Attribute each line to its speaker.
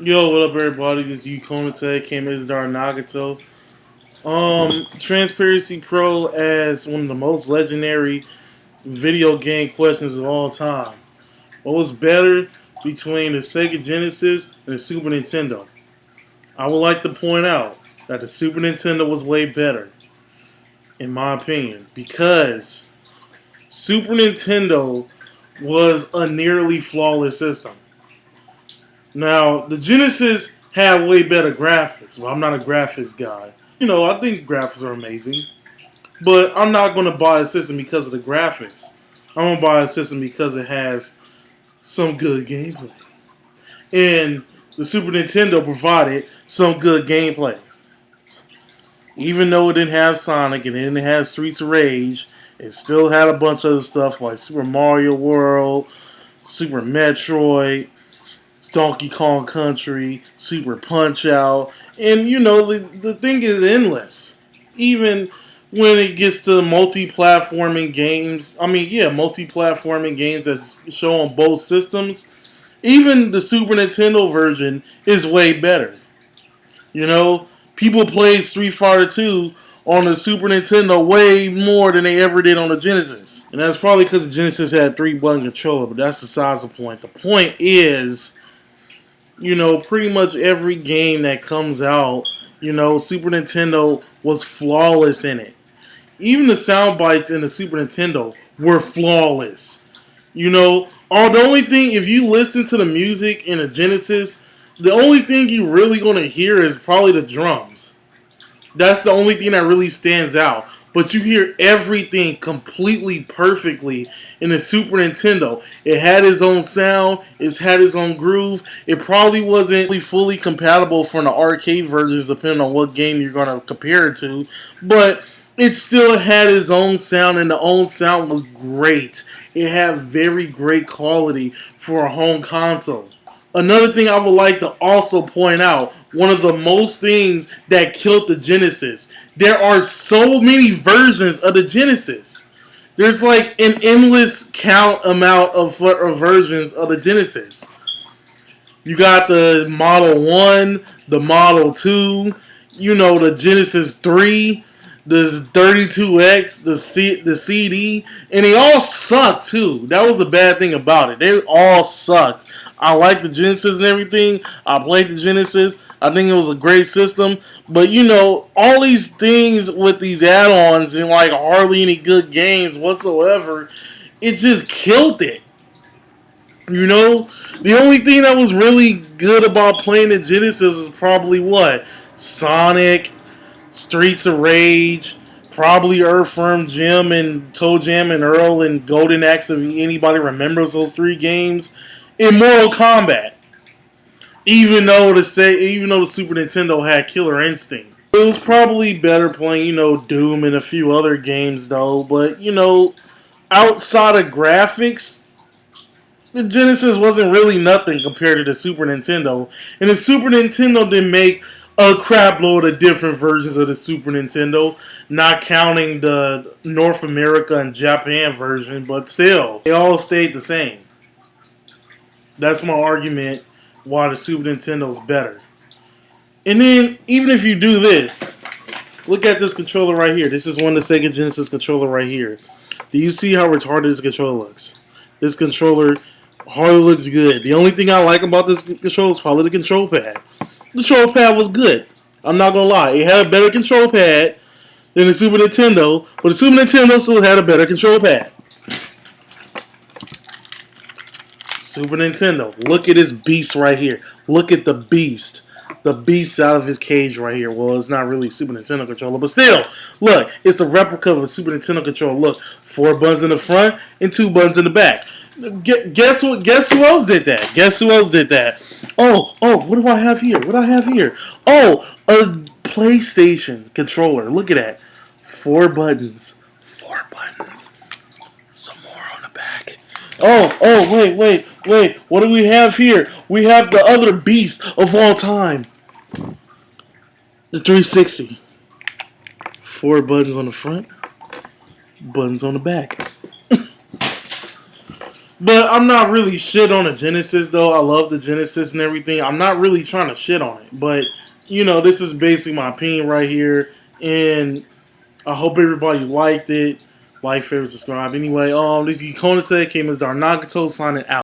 Speaker 1: Yo, what up, everybody? This is Yukis. Came as Dar Nagato. Transparecypro as one of the most legendary video game questions of all time. What was better between the Sega Genesis and the Super Nintendo? I would like to point out that the Super Nintendo was way better, in my opinion, because Super Nintendo was a nearly flawless system. Now, the Genesis had way better graphics. Well, I'm not a graphics guy. I think graphics are amazing. But I'm not going to buy a system because of the graphics. I'm going to buy a system because it has some good gameplay. And the Super Nintendo provided some good gameplay. Even though it didn't have Sonic and it didn't have Streets of Rage, it still had a bunch of other stuff like Super Mario World, Super Metroid, Donkey Kong Country, Super Punch Out, and the thing is endless. Even when it gets to multi-platforming games, multi-platforming games that show on both systems, even the Super Nintendo version is way better. People played Street Fighter 2 on the Super Nintendo way more than they ever did on the Genesis. And that's probably because the Genesis had 3-button controller, but that's besides the point. The point is, pretty much every game that comes out, Super Nintendo was flawless in it. Even the sound bites in the Super Nintendo were flawless. The only thing, if you listen to the music in the Genesis, the only thing you're really going to hear is probably the drums. That's the only thing that really stands out. But you hear everything completely perfectly in the Super Nintendo. It had its own sound. It had its own groove. It probably wasn't fully compatible for the arcade versions, depending on what game you're going to compare it to. But it still had its own sound, and the own sound was great. It had very great quality for a home console. Another thing I would like to also point out, one of the most things that killed the Genesis, there are so many versions of the Genesis. There's like an endless amount of versions of the Genesis. You got the Model 1, the Model 2, the Genesis 3, the 32X, the CD, and they all suck too. That was the bad thing about it. They all sucked. I like the Genesis and everything. I played the Genesis. I think it was a great system. But, all these things with these add-ons and, hardly any good games whatsoever, it just killed it. The only thing that was really good about playing the Genesis is probably what? Sonic, Streets of Rage, probably Earthworm Jim and Toe Jam and Earl and Golden Axe, if anybody remembers those 3 games. In Mortal Kombat, even though the Super Nintendo had Killer Instinct, it was probably better playing Doom and a few other games though. But outside of graphics, the Genesis wasn't really nothing compared to the Super Nintendo, and the Super Nintendo didn't make a crap load of different versions of the Super Nintendo, not counting the North America and Japan version, but still, they all stayed the same. That's my argument why the Super Nintendo is better. And then, even if you do this, look at this controller right here. This is one of the Sega Genesis controller right here. Do you see how retarded this controller looks? This controller hardly looks good. The only thing I like about this controller is probably the control pad. The control pad was good. I'm not going to lie. It had a better control pad than the Super Nintendo, but the Super Nintendo still had a better control pad. Super Nintendo. Look at this beast right here. Look at the beast. The beast out of his cage right here. Well, it's not really a Super Nintendo controller, but still, look, it's a replica of a Super Nintendo controller. Look, 4 buttons in the front and 2 buttons in the back. Guess what? Guess who else did that? Guess who else did that? Oh, what do I have here? What do I have here? Oh, a PlayStation controller. Look at that. 4 buttons. 4 buttons. Some more on the back. Oh, wait. What do we have here? We have the other beast of all time. The 360. 4 buttons on the front, buttons on the back. But I'm not really shit on the Genesis though. I love the Genesis and everything. I'm not really trying to shit on it, but this is basically my opinion right here, and I hope everybody liked it. Like, favorite, subscribe. Anyway, this is Konate, came as Dar Nagato signing out.